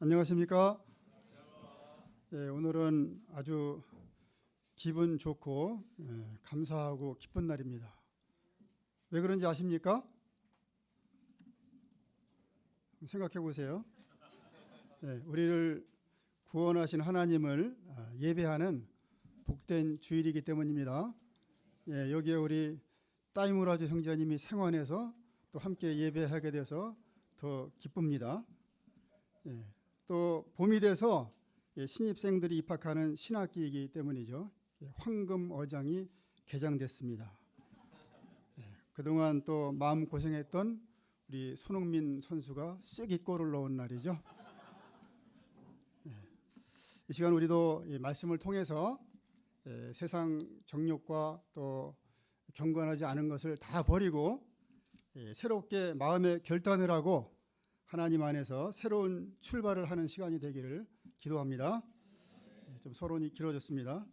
안녕하십니까? 오늘은 아주 기분 좋고 감사하고 기쁜 날입니다. 왜 그런지 아십니까? 생각해 보세요. 우리를 구원하신 하나님을 예배하는 복된 주일이기 때문입니다. 여기에 우리 따이무라주 형제님이 생환해서 또 함께 예배하게 돼서 더 기쁩니다. 또 봄이 돼서 신입생들이 입학하는 신학기이기 때문이죠. 황금어장이 개장됐습니다. 그동안 또 마음고생했던 우리 손흥민 선수가 쐐기 골을 넣은 날이죠. 이 시간 우리도 이 말씀을 통해서 세상 정욕과 또 경건하지 않은 것을 다 버리고 새롭게 마음의 결단을 하고 하나님 안에서 새로운 출발을 하는 시간이 되기를 기도합니다. 좀 서론이 길어졌습니다.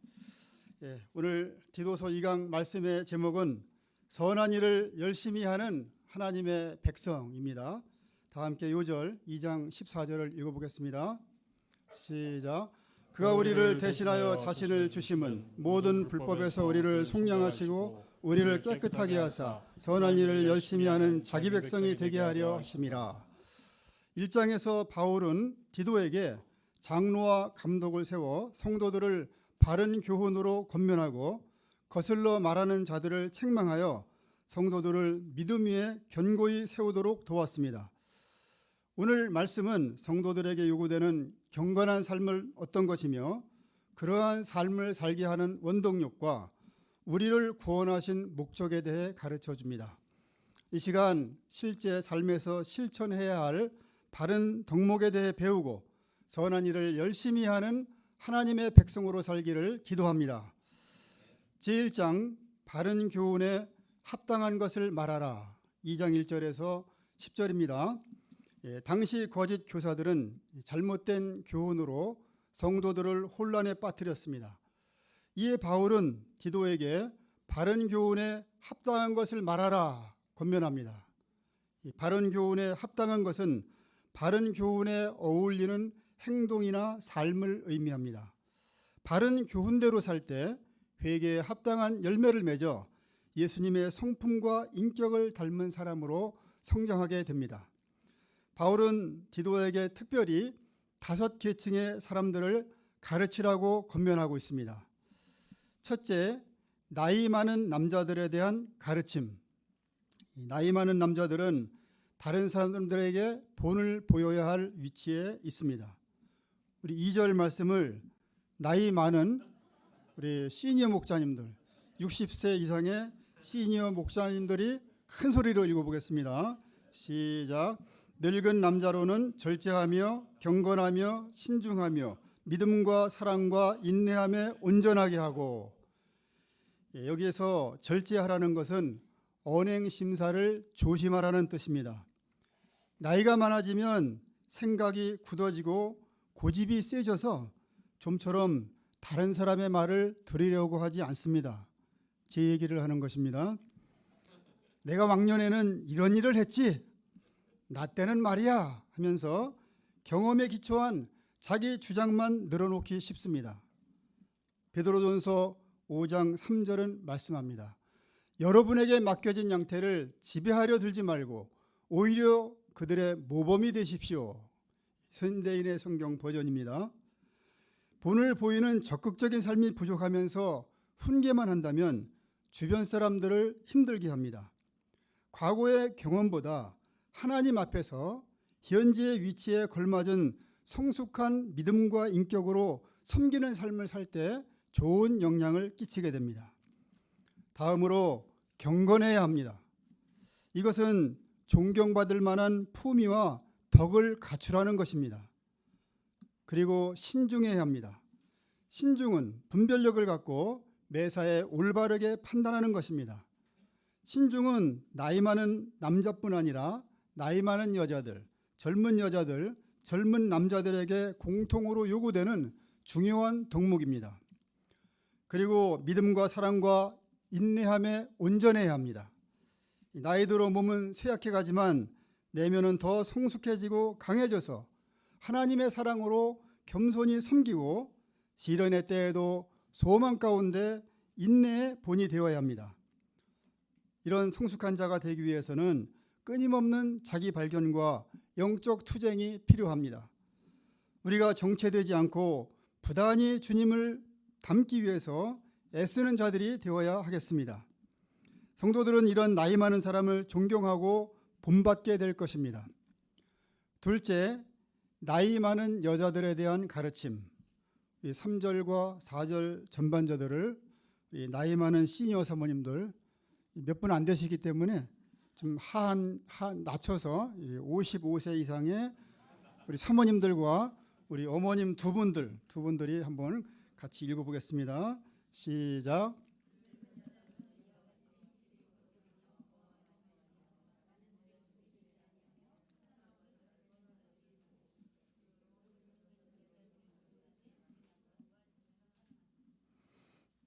오늘 디도서 2강 말씀의 제목은 선한 일을 열심히 하는 하나님의 백성입니다. 다 함께 요절 2장 14절을 읽어보겠습니다. 시작. 그가 우리를 대신하여 자신을 주심은 모든 불법에서 우리를 속량하시고 우리를 깨끗하게 하사 선한 일을 열심히 하는 자기 백성이 되게 하려 하심이라. 1장에서 바울은 디도에게 장로와 감독을 세워 성도들을 바른 교훈으로 권면하고 거슬러 말하는 자들을 책망하여 성도들을 믿음 위에 견고히 세우도록 도왔습니다. 오늘 말씀은 성도들에게 요구되는 경건한 삶을 어떤 것이며 그러한 삶을 살게 하는 원동력과 우리를 구원하신 목적에 대해 가르쳐 줍니다. 이 시간 실제 삶에서 실천해야 할 바른 덕목에 대해 배우고 선한 일을 열심히 하는 하나님의 백성으로 살기를 기도합니다. 제1장 바른 교훈에 합당한 것을 말하라. 2장 1절에서 10절입니다. 당시 거짓 교사들은 잘못된 교훈으로 성도들을 혼란에 빠뜨렸습니다. 이에 바울은 디도에게 바른 교훈에 합당한 것을 말하라 권면합니다. 바른 교훈에 합당한 것은 바른 교훈에 어울리는 행동이나 삶을 의미합니다. 바른 교훈대로 살 때 회개에 합당한 열매를 맺어 예수님의 성품과 인격을 닮은 사람으로 성장하게 됩니다. 바울은 디도에게 특별히 5계층의 사람들을 가르치라고 권면하고 있습니다. 첫째, 나이 많은 남자들에 대한 가르침. 나이 많은 남자들은 다른 사람들에게 본을 보여야 할 위치에 있습니다. 우리 2절 말씀을 나이 많은 우리 시니어 목자님들, 60세 이상의 시니어 목사님들이 큰 소리로 읽어보겠습니다. 시작. 늙은 남자로는 절제하며 경건하며 신중하며 믿음과 사랑과 인내함에 온전하게 하고. 여기에서 절제하라는 것은 언행심사를 조심하라는 뜻입니다. 나이가 많아지면 생각이 굳어지고 고집이 세져서 좀처럼 다른 사람의 말을 들으려고 하지 않습니다. 제 얘기를 하는 것입니다. 내가 왕년에는 이런 일을 했지, 나 때는 말이야 하면서 경험에 기초한 자기 주장만 늘어놓기 쉽습니다. 베드로전서 5장 3절은 말씀합니다. 여러분에게 맡겨진 양태를 지배하려 들지 말고 오히려 그들의 모범이 되십시오. 현대인의 성경 버전입니다. 본을 보이는 적극적인 삶이 부족하면서 훈계만 한다면 주변 사람들을 힘들게 합니다. 과거의 경험보다 하나님 앞에서 현재의 위치에 걸맞은 성숙한 믿음과 인격으로 섬기는 삶을 살 때 좋은 영향을 끼치게 됩니다. 다음으로 경건해야 합니다. 이것은 존경받을 만한 품위와 덕을 갖추라는 것입니다. 그리고 신중해야 합니다. 신중은 분별력을 갖고 매사에 올바르게 판단하는 것입니다. 신중은 나이 많은 남자뿐 아니라 나이 많은 여자들, 젊은 남자들에게 공통으로 요구되는 중요한 덕목입니다. 그리고 믿음과 사랑과 인내함에 온전해야 합니다. 나이 들어 몸은 쇠약해 가지만 내면은 더 성숙해지고 강해져서 하나님의 사랑으로 겸손히 섬기고 시련의 때에도 소망 가운데 인내의 본이 되어야 합니다. 이런 성숙한 자가 되기 위해서는 끊임없는 자기 발견과 영적 투쟁이 필요합니다. 우리가 정체되지 않고 부단히 주님을 닮기 위해서 애쓰는 자들이 되어야 하겠습니다. 성도들은 이런 나이 많은 사람을 존경하고 본받게 될 것입니다. 둘째, 나이 많은 여자들에 대한 가르침. 3절과 4절 전반절들을 나이 많은 시니어 사모님들 몇 분 안 되시기 때문에 좀 낮춰서 55세 이상의 우리 사모님들과 우리 어머님 두 분들이 한번 같이 읽어보겠습니다. 시작.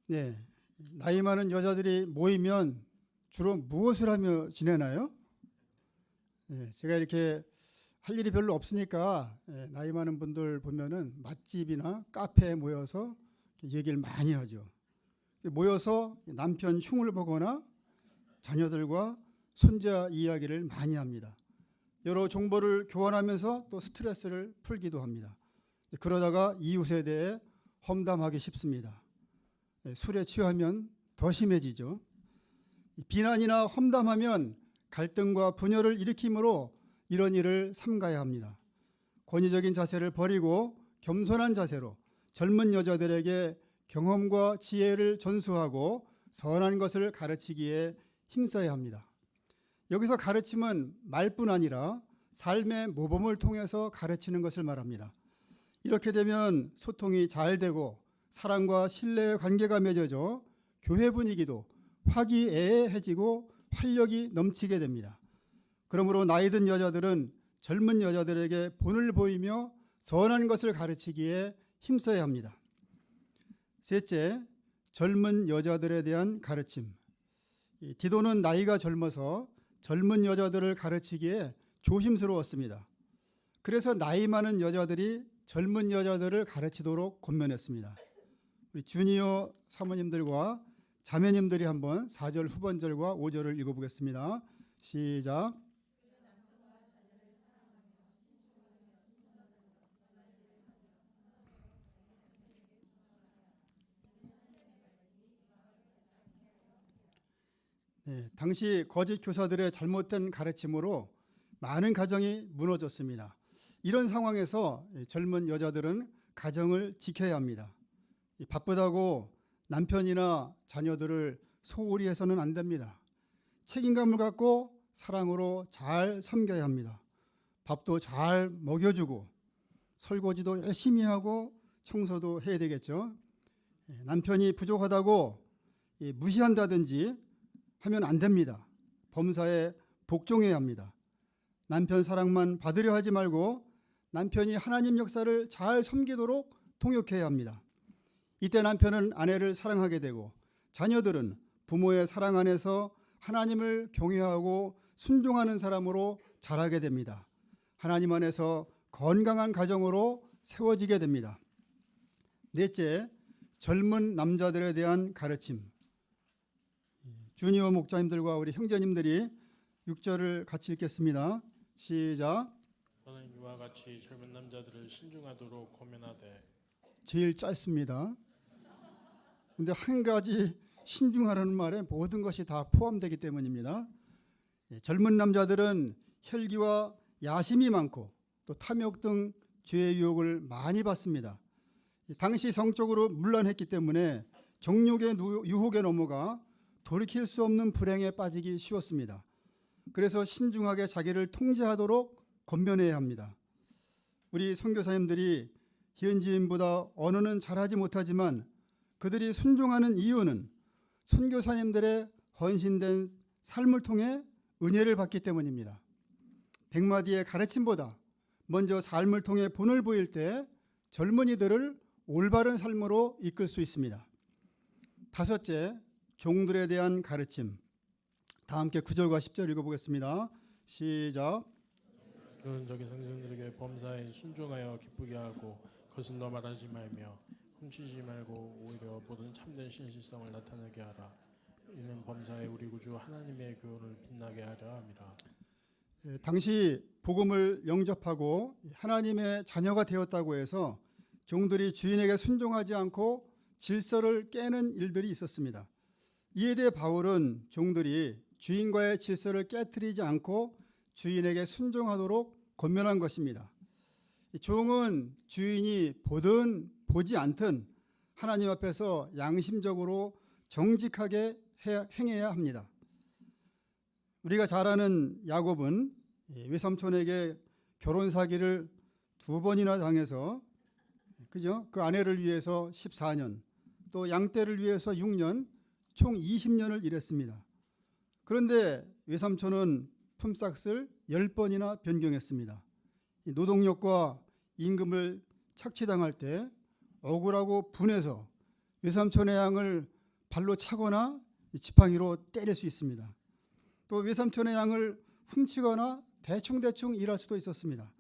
네, 나이 많은 여자들이 모이면 주로 무엇을 하며 지내나요? 네, 제가 이렇게 할 일이 별로 없으니까 나이 많은 분들 보면은 맛집이나 카페에 모여서 얘기를 많이 하죠. 모여서 남편 흉을 보거나 자녀들과 손자 이야기를 많이 합니다. 여러 정보를 교환하면서 또 스트레스를 풀기도 합니다. 그러다가 이웃에 대해 험담하기 쉽습니다. 술에 취하면 더 심해지죠. 비난이나 험담하면 갈등과 분열을 일으키므로 이런 일을 삼가야 합니다. 권위적인 자세를 버리고 겸손한 자세로 젊은 여자들에게 경험과 지혜를 전수하고 선한 것을 가르치기에 힘써야 합니다. 여기서 가르침은 말뿐 아니라 삶의 모범을 통해서 가르치는 것을 말합니다. 이렇게 되면 소통이 잘 되고 사랑과 신뢰의 관계가 맺어져 교회 분위기도 화기애애해지고 활력이 넘치게 됩니다. 그러므로 나이 든 여자들은 젊은 여자들에게 본을 보이며 선한 것을 가르치기에 힘써야 합니다. 셋째, 젊은 여자들에 대한 가르침. 디도는 나이가 젊어서 젊은 여자들을 가르치기에 조심스러웠습니다. 그래서 나이 많은 여자들이 젊은 여자들을 가르치도록 권면했습니다. 우리 주니어 사모님들과 자매님들이 한번 4절 후반절과 5절을 읽어보겠습니다. 시작. 네, 당시 거짓 교사들의 잘못된 가르침으로 많은 가정이 무너졌습니다. 이런 상황에서 젊은 여자들은 가정을 지켜야 합니다. 바쁘다고 남편이나 자녀들을 소홀히 해서는 안 됩니다. 책임감을 갖고 사랑으로 잘 섬겨야 합니다. 밥도 잘 먹여주고 설거지도 열심히 하고 청소도 해야 되겠죠. 남편이 부족하다고 무시한다든지 하면 안 됩니다. 범사에 복종해야 합니다. 남편 사랑만 받으려 하지 말고 남편이 하나님 역사를 잘 섬기도록 통역해야 합니다. 이때 남편은 아내를 사랑하게 되고 자녀들은 부모의 사랑 안에서 하나님을 경외하고 순종하는 사람으로 자라게 됩니다. 하나님 안에서 건강한 가정으로 세워지게 됩니다. 넷째, 젊은 남자들에 대한 가르침. 주니어 목자님들과 우리 형제님들이 6절을 같이 읽겠습니다. 시작. 너는 이와 같이 젊은 남자들을 신중하도록 권면하되. 제일 짧습니다. 근데 한 가지 신중하라는 말에 모든 것이 다 포함되기 때문입니다. 젊은 남자들은 혈기와 야심이 많고 또 탐욕 등 죄의 유혹을 많이 받습니다. 당시 성적으로 문란했기 때문에 정욕의 유혹에 넘어가 돌이킬 수 없는 불행에 빠지기 쉬웠습니다. 그래서 신중하게 자기를 통제하도록 권면해야 합니다. 우리 선교사님들이 현지인보다 언어는 잘하지 못하지만 그들이 순종하는 이유는 선교사님들의 헌신된 삶을 통해 은혜를 받기 때문입니다. 100마디의 가르침보다 먼저 삶을 통해 본을 보일 때 젊은이들을 올바른 삶으로 이끌 수 있습니다. 다섯째, 종들에 대한 가르침. 다 함께 9절과 10절 읽어보겠습니다. 시작. 그는 저기 성전들에게 내 범사에 순종하여 기쁘게 하고 거슬러 말하지 말며 훔치지 말고 오히려 모든 참된 신실성을 나타내게 하라. 이는 범사에 우리 구주 하나님의 교훈을 빛나게 하려 함이라. 당시 복음을 영접하고 하나님의 자녀가 되었다고 해서 종들이 주인에게 순종하지 않고 질서를 깨는 일들이 있었습니다. 이에 대해 바울은 종들이 주인과의 질서를 깨트리지 않고 주인에게 순종하도록 권면한 것입니다. 종은 주인이 보든 보지 않든 하나님 앞에서 양심적으로 정직하게 행해야 합니다. 우리가 잘 아는 야곱은 외삼촌에게 결혼 사기를 2번이나 당해서 그죠? 그 아내를 위해서 14년, 또 양떼를 위해서 6년, 총 20년을 일했습니다. 그런데 외삼촌은 품삯을 10번이나 변경했습니다. 노동력과 임금을 착취당할 때 억울하고 분해서 외삼촌의 양을 발로 차거나 지팡이로 때릴 수 있습니다. 또 외삼촌의 양을 훔치거나 대충 일할 수도 있었습니다.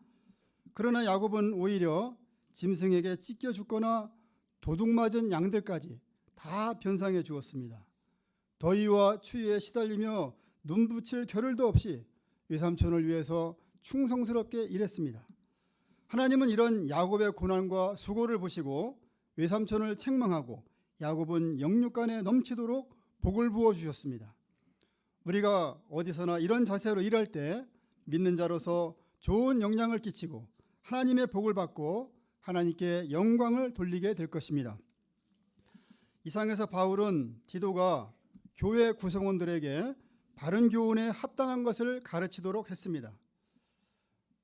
그러나 야곱은 오히려 짐승에게 찢겨 죽거나 도둑 맞은 양들까지 다 변상해 주었습니다. 더위와 추위에 시달리며 눈 붙일 겨를도 없이 외삼촌을 위해서 충성스럽게 일했습니다. 하나님은 이런 야곱의 고난과 수고를 보시고 외삼촌을 책망하고 야곱은 영육간에 넘치도록 복을 부어 주셨습니다. 우리가 어디서나 이런 자세로 일할 때 믿는 자로서 좋은 영향을 끼치고 하나님의 복을 받고 하나님께 영광을 돌리게 될 것입니다. 이상에서 바울은 디도가 교회 구성원들에게 바른 교훈에 합당한 것을 가르치도록 했습니다.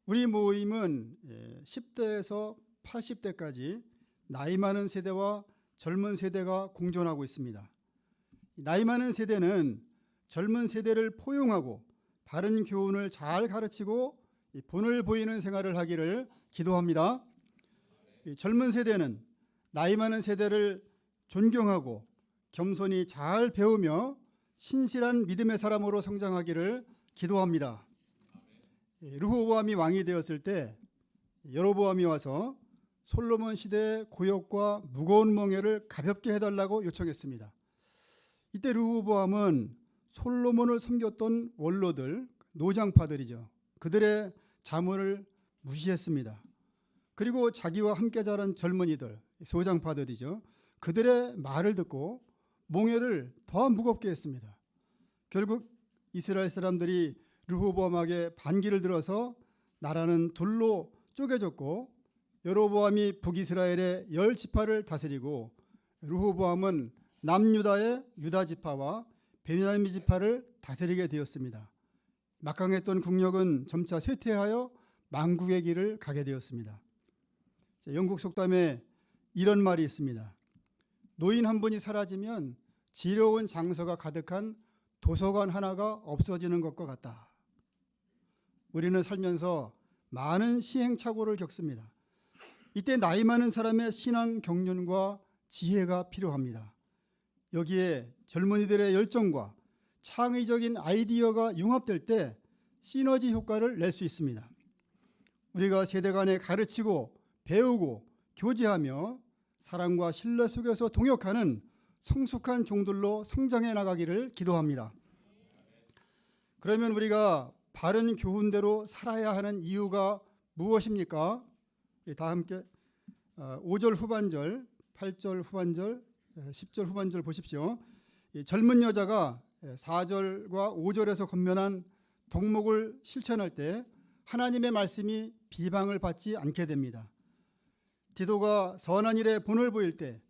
우리 모임은 10대에서 80대까지 나이 많은 세대와 젊은 세대가 공존하고 있습니다. 나이 많은 세대는 젊은 세대를 포용하고 바른 교훈을 잘 가르치고 본을 보이는 생활을 하기를 기도합니다. 젊은 세대는 나이 많은 세대를 존경하고 겸손히 잘 배우며 신실한 믿음의 사람으로 성장하기를 기도합니다. 르호보암이 왕이 되었을 때 여로보암이 와서 솔로몬 시대의 고역과 무거운 멍에를 가볍게 해달라고 요청했습니다. 이때 르호보암은 솔로몬을 섬겼던 원로들, 노장파들이죠. 그들의 자문을 무시했습니다. 그리고 자기와 함께 자란 젊은이들, 소장파들이죠. 그들의 말을 듣고 몽해를 더 무겁게 했습니다. 결국 이스라엘 사람들이 르호보암에게 반기를 들어서 나라는 둘로 쪼개졌고 여로보암이 북이스라엘의 10지파를 다스리고 르호보암은 남유다의 유다지파와 베냐민 지파를 다스리게 되었습니다. 막강했던 국력은 점차 쇠퇴하여 망국의 길을 가게 되었습니다. 영국 속담에 이런 말이 있습니다. 노인 한 분이 사라지면 지려운 장서가 가득한 도서관 하나가 없어지는 것과 같다. 우리는 살면서 많은 시행착오를 겪습니다. 이때 나이 많은 사람의 신앙 경륜과 지혜가 필요합니다. 여기에 젊은이들의 열정과 창의적인 아이디어가 융합될 때 시너지 효과를 낼 수 있습니다. 우리가 세대 간에 가르치고 배우고 교제하며 사랑과 신뢰 속에서 동역하는 성숙한 종들로 성장해 나가기를 기도합니다. 그러면 우리가 바른 교훈대로 살아야 하는 이유가 무엇입니까? 다 함께 5절 후반절, 8절 후반절, 10절 후반절 보십시오. 젊은 여자가 4절과 5절에서 권면한 덕목을 실천할 때 하나님의 말씀이 비방을 받지 않게 됩니다. 디도가 선한 일에 본을 보일 때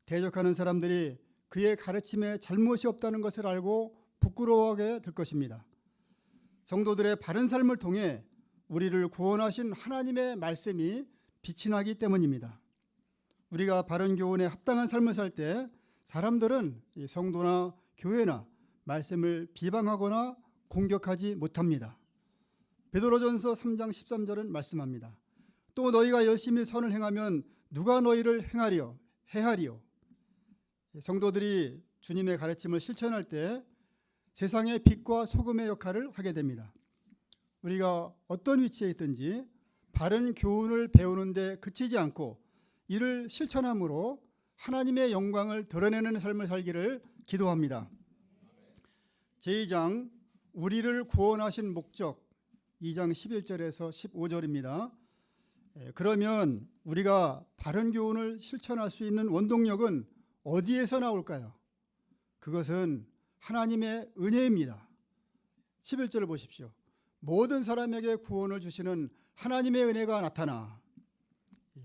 대적하는 사람들이 그의 가르침에 잘못이 없다는 것을 알고 부끄러워하게 될 것입니다. 성도들의 바른 삶을 통해 우리를 구원하신 하나님의 말씀이 빛이 나기 때문입니다. 우리가 바른 교훈에 합당한 삶을 살 때 사람들은 이 성도나 교회나 말씀을 비방하거나 공격하지 못합니다. 베드로전서 3장 13절은 말씀합니다. 또 너희가 열심히 선을 행하면 누가 너희를 해하리요. 성도들이 주님의 가르침을 실천할 때 세상의 빛과 소금의 역할을 하게 됩니다. 우리가 어떤 위치에 있든지 바른 교훈을 배우는데 그치지 않고 이를 실천함으로 하나님의 영광을 드러내는 삶을 살기를 기도합니다. 제2장 우리를 구원하신 목적 2장 11절에서 15절입니다. 그러면 우리가 바른 교훈을 실천할 수 있는 원동력은 어디에서 나올까요? 그것은 하나님의 은혜입니다. 11절을 보십시오. 모든 사람에게 구원을 주시는 하나님의 은혜가 나타나.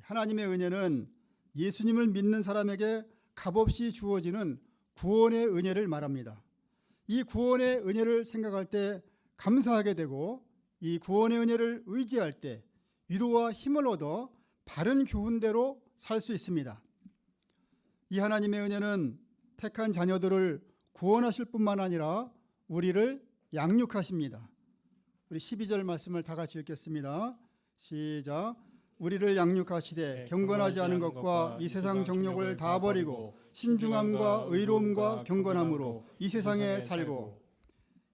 하나님의 은혜는 예수님을 믿는 사람에게 값없이 주어지는 구원의 은혜를 말합니다. 이 구원의 은혜를 생각할 때 감사하게 되고 이 구원의 은혜를 의지할 때 위로와 힘을 얻어 바른 교훈대로 살 수 있습니다. 이 하나님의 은혜는 택한 자녀들을 구원하실 뿐만 아니라 우리를 양육하십니다. 우리 12절 말씀을 다 같이 읽겠습니다. 시작. 우리를 양육하시되 경건하지 않은 것과 이 세상 정욕을 다 버리고 신중함과 의로움과 경건함으로 이 세상에 살고.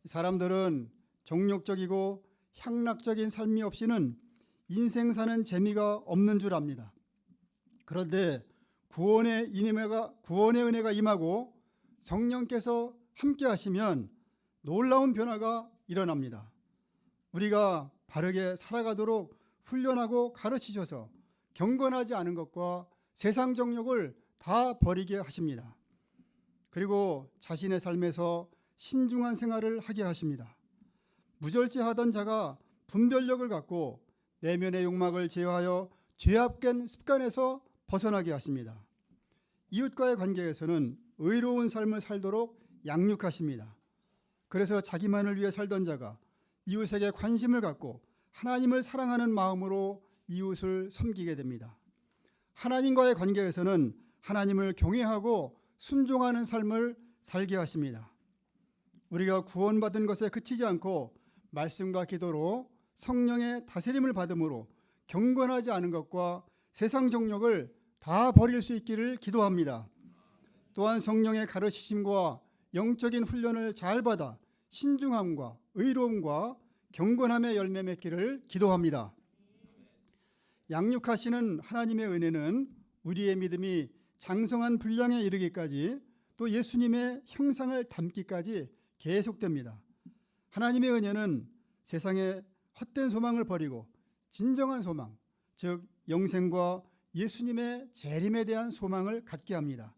사람들은 정욕적이고 향락적인 삶이 없이는 인생 사는 재미가 없는 줄 압니다. 그런데 구원의 은혜가 임하고 성령께서 함께 하시면 놀라운 변화가 일어납니다. 우리가 바르게 살아가도록 훈련하고 가르치셔서 경건하지 않은 것과 세상 정욕을 다 버리게 하십니다. 그리고 자신의 삶에서 신중한 생활을 하게 하십니다. 무절제하던 자가 분별력을 갖고 내면의 욕망을 제어하여 죄악된 습관에서 벗어나게 하십니다. 이웃과의 관계에서는 의로운 삶을 살도록 양육하십니다. 그래서 자기만을 위해 살던 자가 이웃에게 관심을 갖고 하나님을 사랑하는 마음으로 이웃을 섬기게 됩니다. 하나님과의 관계에서는 하나님을 경외하고 순종하는 삶을 살게 하십니다. 우리가 구원받은 것에 그치지 않고 말씀과 기도로 성령의 다스림을 받음으로 경건하지 않은 것과 세상 정욕을 다 버릴 수 있기를 기도합니다. 또한 성령의 가르치심과 영적인 훈련을 잘 받아 신중함과 의로움과 경건함의 열매 맺기를 기도합니다. 양육하시는 하나님의 은혜는 우리의 믿음이 장성한 분량에 이르기까지 또 예수님의 형상을 담기까지 계속됩니다. 하나님의 은혜는 세상의 헛된 소망을 버리고 진정한 소망, 즉 영생과 예수님의 재림에 대한 소망을 갖게 합니다.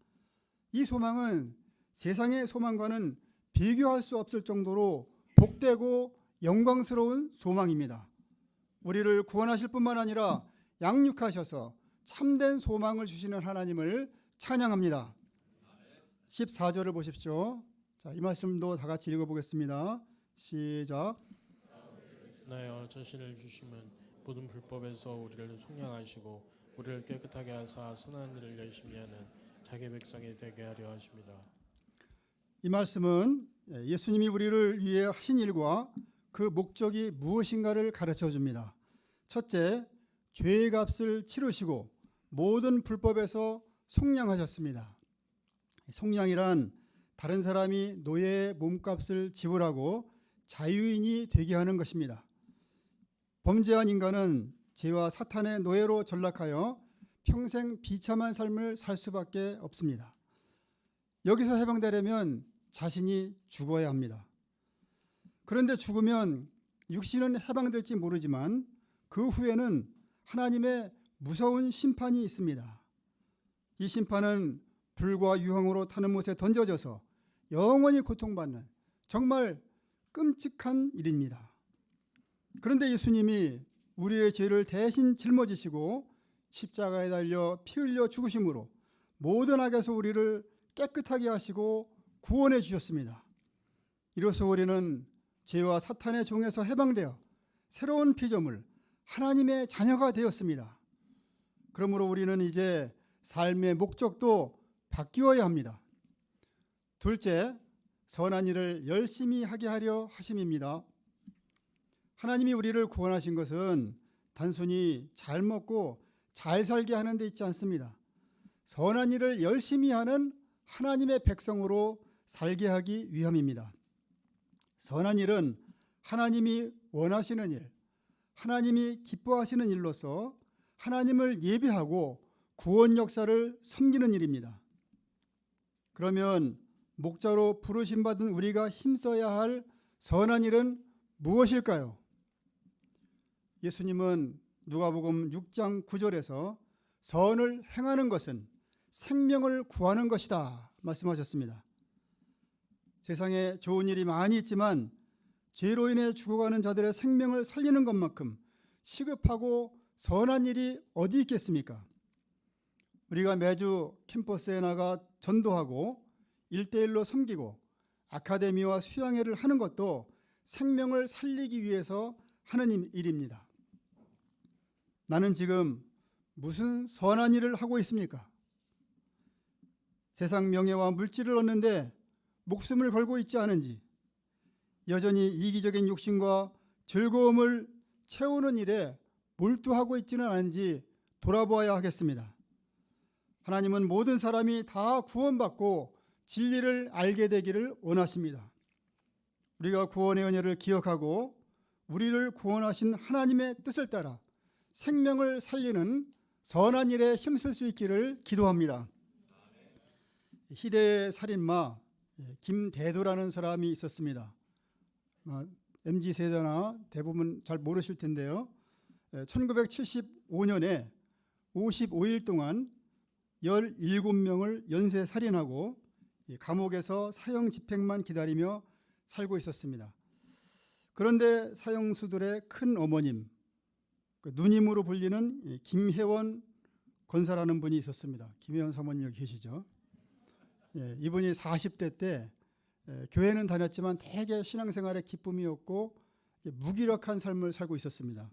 이 소망은 세상의 소망과는 비교할 수 없을 정도로 복되고 영광스러운 소망입니다. 우리를 구원하실 뿐만 아니라 양육하셔서 참된 소망을 주시는 하나님을 찬양합니다. 14절을 보십시오. 자, 이 말씀도 다 같이 읽어보겠습니다. 시작. 나여 자신을 주시면 모든 불법에서 우리를 속량하시고 우리를 깨끗하게 하사 선한 일을 열심히 하는 자기 백성이 되게 하려 하십니다. 이 말씀은 예수님이 우리를 위해 하신 일과 그 목적이 무엇인가를 가르쳐 줍니다. 첫째, 죄의 값을 치르시고 모든 불법에서 속량하셨습니다. 속량이란 다른 사람이 노예의 몸값을 지불하고 자유인이 되게 하는 것입니다. 범죄한 인간은 죄와 사탄의 노예로 전락하여 평생 비참한 삶을 살 수밖에 없습니다. 여기서 해방되려면 자신이 죽어야 합니다. 그런데 죽으면 육신은 해방될지 모르지만 그 후에는 하나님의 무서운 심판이 있습니다. 이 심판은 불과 유황으로 타는 못에 던져져서 영원히 고통받는 정말 끔찍한 일입니다. 그런데 예수님이 우리의 죄를 대신 짊어지시고 십자가에 달려 피 흘려 죽으심으로 모든 악에서 우리를 깨끗하게 하시고 구원해 주셨습니다. 이로써 우리는 죄와 사탄의 종에서 해방되어 새로운 피조물 하나님의 자녀가 되었습니다. 그러므로 우리는 이제 삶의 목적도 바뀌어야 합니다. 둘째, 선한 일을 열심히 하게 하려 하심입니다. 하나님이 우리를 구원하신 것은 단순히 잘 먹고 잘 살게 하는 데 있지 않습니다. 선한 일을 열심히 하는 하나님의 백성으로 살게 하기 위함입니다. 선한 일은 하나님이 원하시는 일, 하나님이 기뻐하시는 일로서 하나님을 예배하고 구원 역사를 섬기는 일입니다. 그러면 목자로 부르심 받은 우리가 힘써야 할 선한 일은 무엇일까요? 예수님은 누가복음 6장 9절에서 선을 행하는 것은 생명을 구하는 것이다 말씀하셨습니다. 세상에 좋은 일이 많이 있지만 죄로 인해 죽어가는 자들의 생명을 살리는 것만큼 시급하고 선한 일이 어디 있겠습니까? 우리가 매주 캠퍼스에 나가 전도하고 1:1로 섬기고 아카데미와 수양회를 하는 것도 생명을 살리기 위해서 하는 일입니다. 나는 지금 무슨 선한 일을 하고 있습니까? 세상 명예와 물질을 얻는데 목숨을 걸고 있지 않은지, 여전히 이기적인 욕심과 즐거움을 채우는 일에 몰두하고 있지는 않은지 돌아보아야 하겠습니다. 하나님은 모든 사람이 다 구원받고 진리를 알게 되기를 원하십니다. 우리가 구원의 은혜를 기억하고 우리를 구원하신 하나님의 뜻을 따라 생명을 살리는 선한 일에 힘쓸 수 있기를 기도합니다. 희대의 살인마 김대두라는 사람이 있었습니다. MZ세대나 대부분 잘 모르실 텐데요. 1975년에 55일 동안 17명을 연쇄 살인하고 감옥에서 사형 집행만 기다리며 살고 있었습니다. 그런데 사형수들의 큰 어머님, 누님으로 불리는 김혜원 권사라는 분이 있었습니다. 김혜원 사모님 여기 계시죠? 이분이 40대 때 교회는 다녔지만 되게 신앙생활에 기쁨이 없고 무기력한 삶을 살고 있었습니다.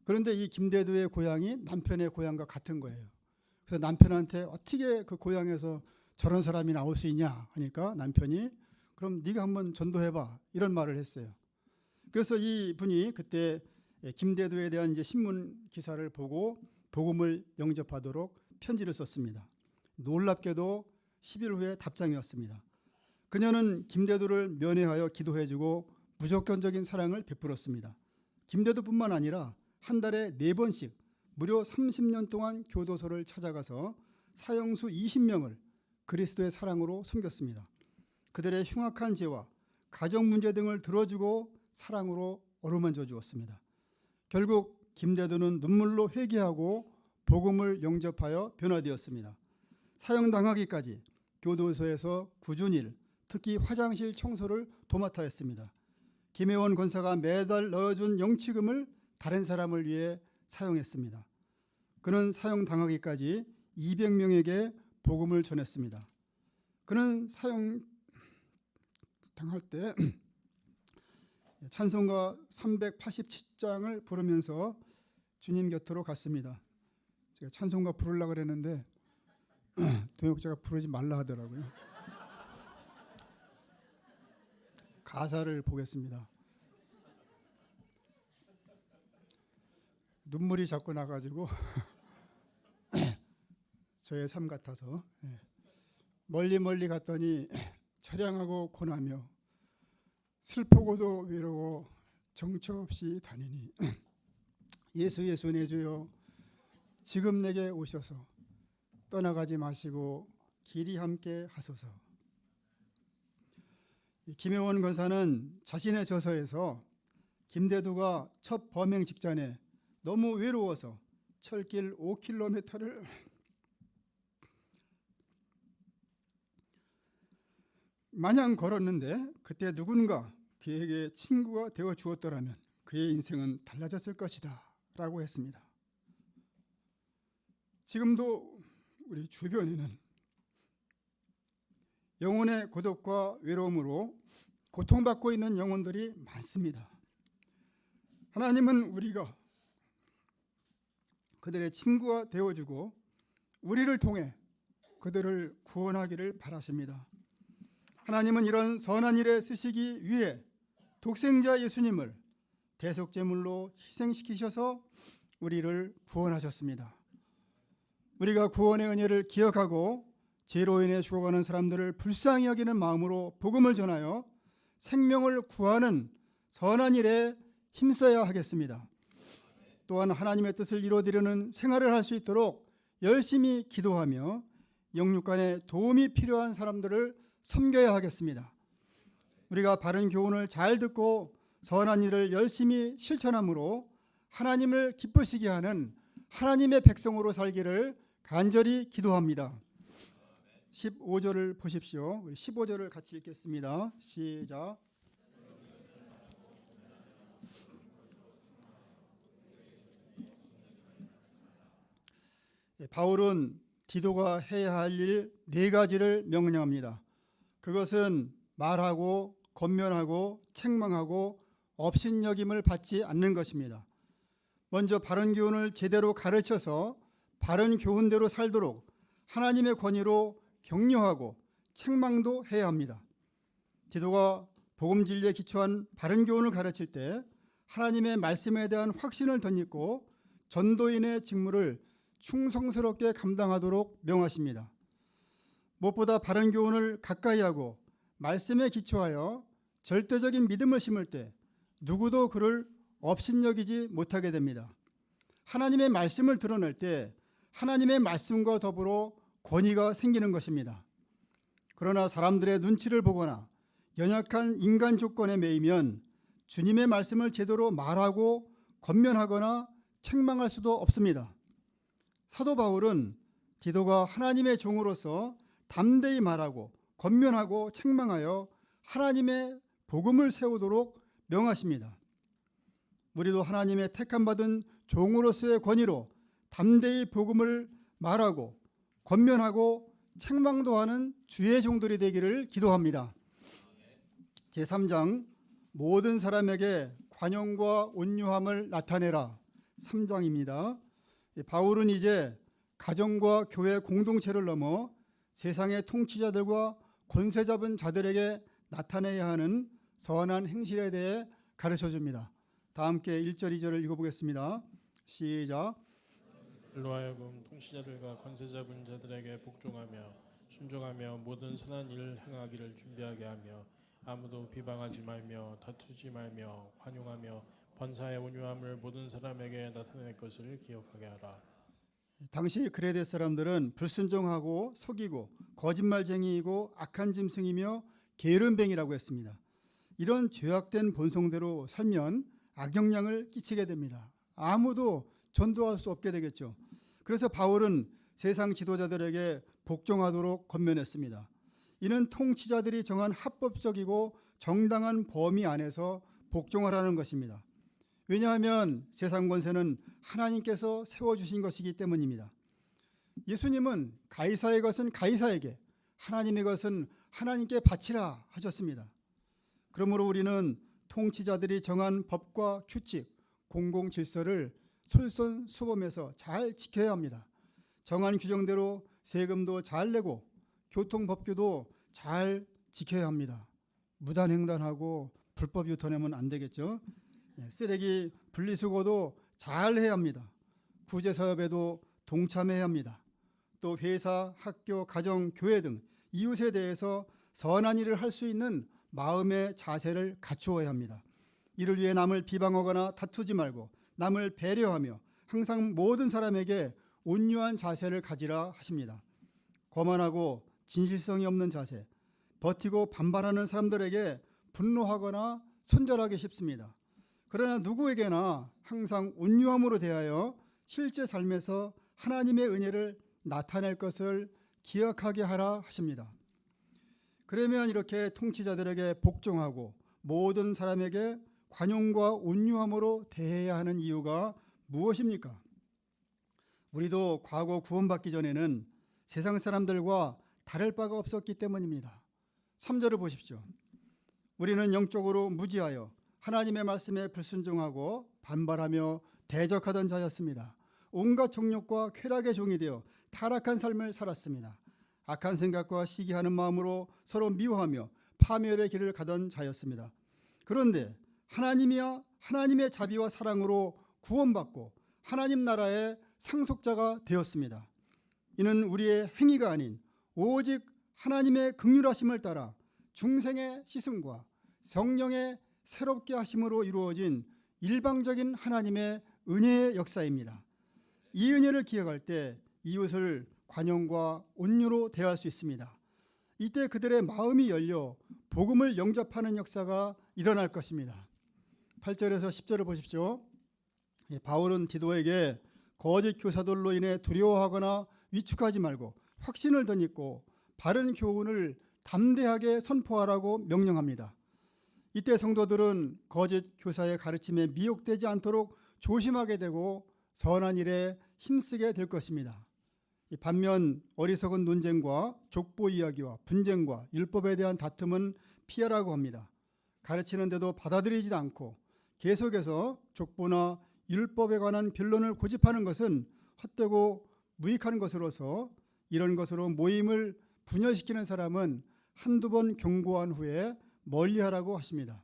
그런데 이 김대두의 고향이 남편의 고향과 같은 거예요. 그래서 남편한테 어떻게 그 고향에서 저런 사람이 나올 수 있냐 하니까 남편이 그럼 네가 한번 전도해봐 이런 말을 했어요. 그래서 이 분이 그때 김대두에 대한 이제 신문 기사를 보고 복음을 영접하도록 편지를 썼습니다. 놀랍게도 10일 후에 답장이 왔습니다. 그녀는 김대두를 면회하여 기도해주고 무조건적인 사랑을 베풀었습니다. 김대두뿐만 아니라 한 달에 4번씩 무려 30년 동안 교도소를 찾아가서 사형수 20명을 그리스도의 사랑으로 섬겼습니다. 그들의 흉악한 죄와 가정 문제 등을 들어주고 사랑으로 어루만져 주었습니다. 결국 김대두는 눈물로 회개하고 복음을 영접하여 변화되었습니다. 사형당하기까지 교도소에서 꾸준히 일, 특히 화장실 청소를 도맡아 했습니다. 김혜원 권사가 매달 넣어준 영치금을 다른 사람을 위해 사용했습니다. 그는 사형당하기까지 200명에게 복음을 전했습니다. 그는 사형당할 때 찬송가 387장을 부르면서 주님 곁으로 갔습니다. 제가 찬송가 부르려고 그랬는데 동역자가 부르지 말라 하더라고요. 가사를 보겠습니다. 눈물이 자꾸 나가지고 저의 삶 같아서 멀리 멀리 갔더니 처량하고 고나며 슬프고도 외로워 정처 없이 다니니 예수 예수 내 주여 지금 내게 오셔서 떠나가지 마시고 길이 함께 하소서. 김혜원 권사는 자신의 저서에서 김대두가 첫 범행 직전에 너무 외로워서 철길 5km를 마냥 걸었는데 그때 누군가 그에게 친구가 되어 주었더라면 그의 인생은 달라졌을 것이다 라고 했습니다. 지금도 우리 주변에는 영혼의 고독과 외로움으로 고통받고 있는 영혼들이 많습니다. 하나님은 우리가 그들의 친구가 되어주고 우리를 통해 그들을 구원하기를 바라십니다. 하나님은 이런 선한 일에 쓰시기 위해 독생자 예수님을 대속제물로 희생시키셔서 우리를 구원하셨습니다. 우리가 구원의 은혜를 기억하고 죄로 인해 죽어가는 사람들을 불쌍히 여기는 마음으로 복음을 전하여 생명을 구하는 선한 일에 힘써야 하겠습니다. 또한 하나님의 뜻을 이루어드리는 생활을 할 수 있도록 열심히 기도하며 영육 간에 도움이 필요한 사람들을 섬겨야 하겠습니다. 우리가 바른 교훈을 잘 듣고 선한 일을 열심히 실천함으로 하나님을 기쁘시게 하는 하나님의 백성으로 살기를 간절히 기도합니다. 15절을 보십시오. 우리 15절을 같이 읽겠습니다. 시작. 바울은 디도가 해야 할 일 4가지를 명령합니다. 그것은 말하고 권면하고 책망하고 업신여김을 받지 않는 것입니다. 먼저 바른 교훈을 제대로 가르쳐서 바른 교훈대로 살도록 하나님의 권위로 격려하고 책망도 해야 합니다. 디도가 복음 진리에 기초한 바른 교훈을 가르칠 때 하나님의 말씀에 대한 확신을 덧입고 전도인의 직무를 충성스럽게 감당하도록 명하십니다. 무엇보다 바른 교훈을 가까이 하고 말씀에 기초하여 절대적인 믿음을 심을 때 누구도 그를 업신여기지 못하게 됩니다. 하나님의 말씀을 드러낼 때 하나님의 말씀과 더불어 권위가 생기는 것입니다. 그러나 사람들의 눈치를 보거나 연약한 인간 조건에 매이면 주님의 말씀을 제대로 말하고 권면하거나 책망할 수도 없습니다. 사도 바울은 디도가 하나님의 종으로서 담대히 말하고 권면하고 책망하여 하나님의 복음을 세우도록 명하십니다. 우리도 하나님의 택함받은 종으로서의 권위로 담대히 복음을 말하고 권면하고 책망도 하는 주의 종들이 되기를 기도합니다. 제3장 모든 사람에게 관용과 온유함을 나타내라 3장입니다. 바울은 이제 가정과 교회 공동체를 넘어 세상의 통치자들과 권세 잡은 자들에게 나타내야 하는 선한 행실에 대해 가르쳐줍니다. 다 함께 1절 2절을 읽어보겠습니다. 시작. 일로 하여금 통치자들과 권세 잡은 자들에게 복종하며 순종하며 모든 선한 일을 행하기를 준비하게 하며 아무도 비방하지 말며 다투지 말며 관용하며 번사의 온유함을 모든 사람에게 나타낼 것을 기억하게 하라. 당시 그레데 사람들은 불순종하고 속이고 거짓말쟁이이고 악한 짐승이며 게으름뱅이라고 했습니다. 이런 죄악된 본성대로 살면 악영향을 끼치게 됩니다. 아무도 전도할 수 없게 되겠죠. 그래서 바울은 세상 지도자들에게 복종하도록 권면했습니다. 이는 통치자들이 정한 합법적이고 정당한 범위 안에서 복종하라는 것입니다. 왜냐하면 세상 권세는 하나님께서 세워주신 것이기 때문입니다. 예수님은 가이사의 것은 가이사에게, 하나님의 것은 하나님께 바치라 하셨습니다. 그러므로 우리는 통치자들이 정한 법과 규칙, 공공질서를 솔선수범해서 잘 지켜야 합니다. 정한 규정대로 세금도 잘 내고 교통법규도 잘 지켜야 합니다. 무단횡단하고 불법 유턴하면 안 되겠죠. 쓰레기 분리수거도 잘 해야 합니다. 구제사업에도 동참해야 합니다. 또 회사, 학교, 가정, 교회 등 이웃에 대해서 선한 일을 할 수 있는 마음의 자세를 갖추어야 합니다. 이를 위해 남을 비방하거나 다투지 말고 남을 배려하며 항상 모든 사람에게 온유한 자세를 가지라 하십니다. 거만하고 진실성이 없는 자세, 버티고 반발하는 사람들에게 분노하거나 손절하기 쉽습니다. 그러나 누구에게나 항상 온유함으로 대하여 실제 삶에서 하나님의 은혜를 나타낼 것을 기억하게 하라 하십니다. 그러면 이렇게 통치자들에게 복종하고 모든 사람에게 관용과 온유함으로 대해야 하는 이유가 무엇입니까? 우리도 과거 구원받기 전에는 세상 사람들과 다를 바가 없었기 때문입니다. 3절을 보십시오. 우리는 영적으로 무지하여 하나님의 말씀에 불순종하고 반발하며 대적하던 자였습니다. 온갖 정욕과 쾌락의 종이 되어 타락한 삶을 살았습니다. 악한 생각과 시기하는 마음으로 서로 미워하며 파멸의 길을 가던 자였습니다. 그런데 하나님의 자비와 사랑으로 구원받고 하나님 나라의 상속자가 되었습니다. 이는 우리의 행위가 아닌 오직 하나님의 긍휼하심을 따라 중생의 씻음과 성령의 새롭게 하심으로 이루어진 일방적인 하나님의 은혜의 역사입니다. 이 은혜를 기억할 때 이웃을 관용과 온유로 대할 수 있습니다. 이때 그들의 마음이 열려 복음을 영접하는 역사가 일어날 것입니다. 8절에서 10절을 보십시오. 바울은 디도에게 거짓 교사들로 인해 두려워하거나 위축하지 말고 확신을 덧입고 바른 교훈을 담대하게 선포하라고 명령합니다. 이때 성도들은 거짓 교사의 가르침에 미혹되지 않도록 조심하게 되고 선한 일에 힘쓰게 될 것입니다. 반면 어리석은 논쟁과 족보 이야기와 분쟁과 율법에 대한 다툼은 피하라고 합니다. 가르치는데도 받아들이지 않고 계속해서 족보나 율법에 관한 변론을 고집하는 것은 헛되고 무익한 것으로서 이런 것으로 모임을 분열시키는 사람은 한두 번 경고한 후에 멀리하라고 하십니다.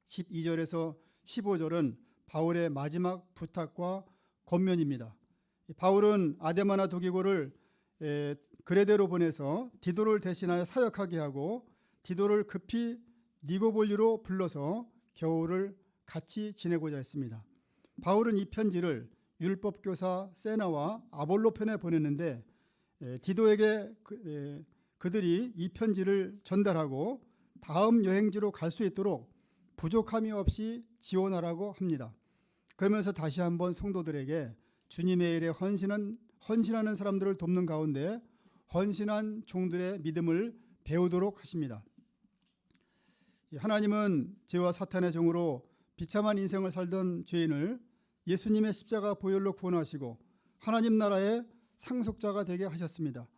12절에서 15절은 바울의 마지막 부탁과 권면입니다. 바울은 아데마나 도기고를 그레데로 보내서 디도를 대신하여 사역하게 하고 디도를 급히 니고볼리로 불러서 겨울을 같이 지내고자 했습니다. 바울은 이 편지를 율법교사 세나와 아볼로 편에 보냈는데 디도에게 그들이 이 편지를 전달하고 다음 여행지로 갈 수 있도록 부족함이 없이 지원하라고 합니다. 그러면서 다시 한번 성도들에게 주님의 일에 헌신하는 사람들을 돕는 가운데 헌신한 종들의 믿음을 배우도록 하십니다. 하나님은 죄와 사탄의 종으로 비참한 인생을 살던 죄인을 예수님의 십자가 보혈로 구원하시고 하나님 나라의 상속자가 되게 하셨습니다.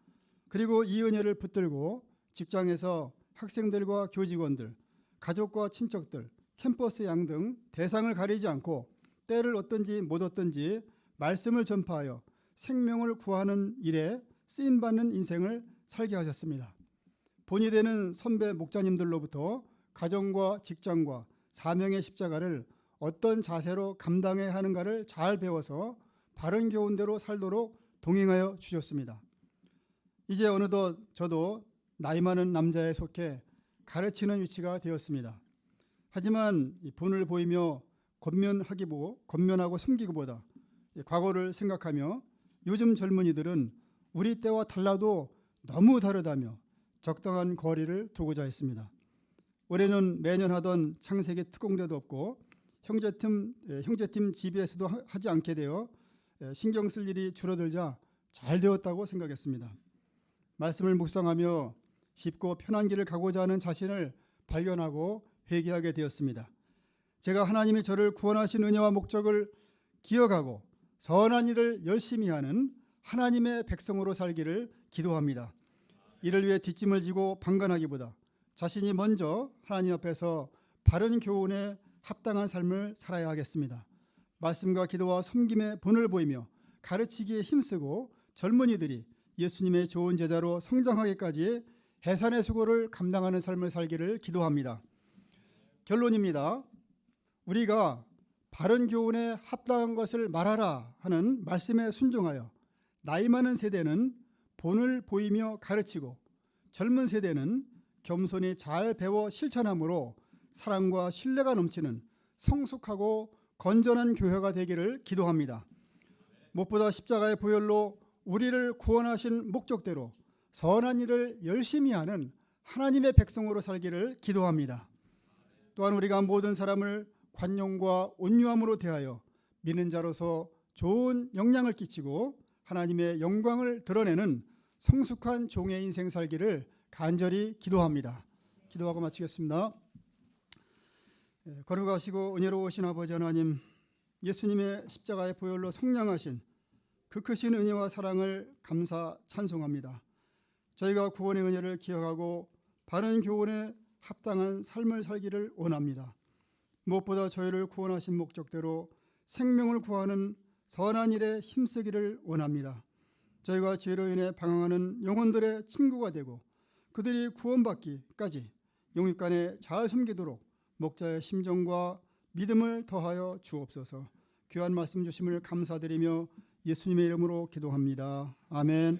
그리고 이 은혜를 붙들고 직장에서 학생들과 교직원들, 가족과 친척들, 캠퍼스 양 등 대상을 가리지 않고 때를 얻든지 못 얻든지 말씀을 전파하여 생명을 구하는 일에 쓰임받는 인생을 살게 하셨습니다. 본이 되는 선배 목자님들로부터 가정과 직장과 사명의 십자가를 어떤 자세로 감당해야 하는가를 잘 배워서 바른 교훈대로 살도록 동행하여 주셨습니다. 이제 어느덧 저도 나이 많은 남자에 속해 가르치는 위치가 되었습니다. 하지만 본을 보이며 권면하고 숨기기보다 과거를 생각하며 요즘 젊은이들은 우리 때와 달라도 너무 다르다며 적당한 거리를 두고자 했습니다. 올해는 매년 하던 창세기 특공대도 없고 형제팀 GBS도 하지 않게 되어 신경 쓸 일이 줄어들자 잘 되었다고 생각했습니다. 말씀을 묵상하며 쉽고 편한 길을 가고자 하는 자신을 발견하고 회개하게 되었습니다. 제가 하나님이 저를 구원하신 은혜와 목적을 기억하고 선한 일을 열심히 하는 하나님의 백성으로 살기를 기도합니다. 이를 위해 뒷짐을 지고 방관하기보다 자신이 먼저 하나님 앞에서 바른 교훈에 합당한 삶을 살아야 하겠습니다. 말씀과 기도와 섬김의 본을 보이며 가르치기에 힘쓰고 젊은이들이 예수님의 좋은 제자로 성장하기까지 해산의 수고를 감당하는 삶을 살기를 기도합니다. 결론입니다. 우리가 바른 교훈에 합당한 것을 말하라 하는 말씀에 순종하여 나이 많은 세대는 본을 보이며 가르치고 젊은 세대는 겸손히 잘 배워 실천함으로 사랑과 신뢰가 넘치는 성숙하고 건전한 교회가 되기를 기도합니다. 무엇보다 십자가의 보혈로 우리를 구원하신 목적대로 선한 일을 열심히 하는 하나님의 백성으로 살기를 기도합니다. 또한 우리가 모든 사람을 관용과 온유함으로 대하여 믿는 자로서 좋은 영향을 끼치고 하나님의 영광을 드러내는 성숙한 종의 인생 살기를 간절히 기도합니다. 기도하고 마치겠습니다. 거룩하시고 은혜로우신 아버지 하나님, 예수님의 십자가의 보혈로 속량하신 그 크신 은혜와 사랑을 감사 찬송합니다. 저희가 구원의 은혜를 기억하고 바른 교훈에 합당한 삶을 살기를 원합니다. 무엇보다 저희를 구원하신 목적대로 생명을 구하는 선한 일에 힘쓰기를 원합니다. 저희가 죄로 인해 방황하는 영혼들의 친구가 되고 그들이 구원받기까지 영육간에 잘 섬기도록 목자의 심정과 믿음을 더하여 주옵소서. 귀한 말씀 주심을 감사드리며 예수님의 이름으로 기도합니다. 아멘.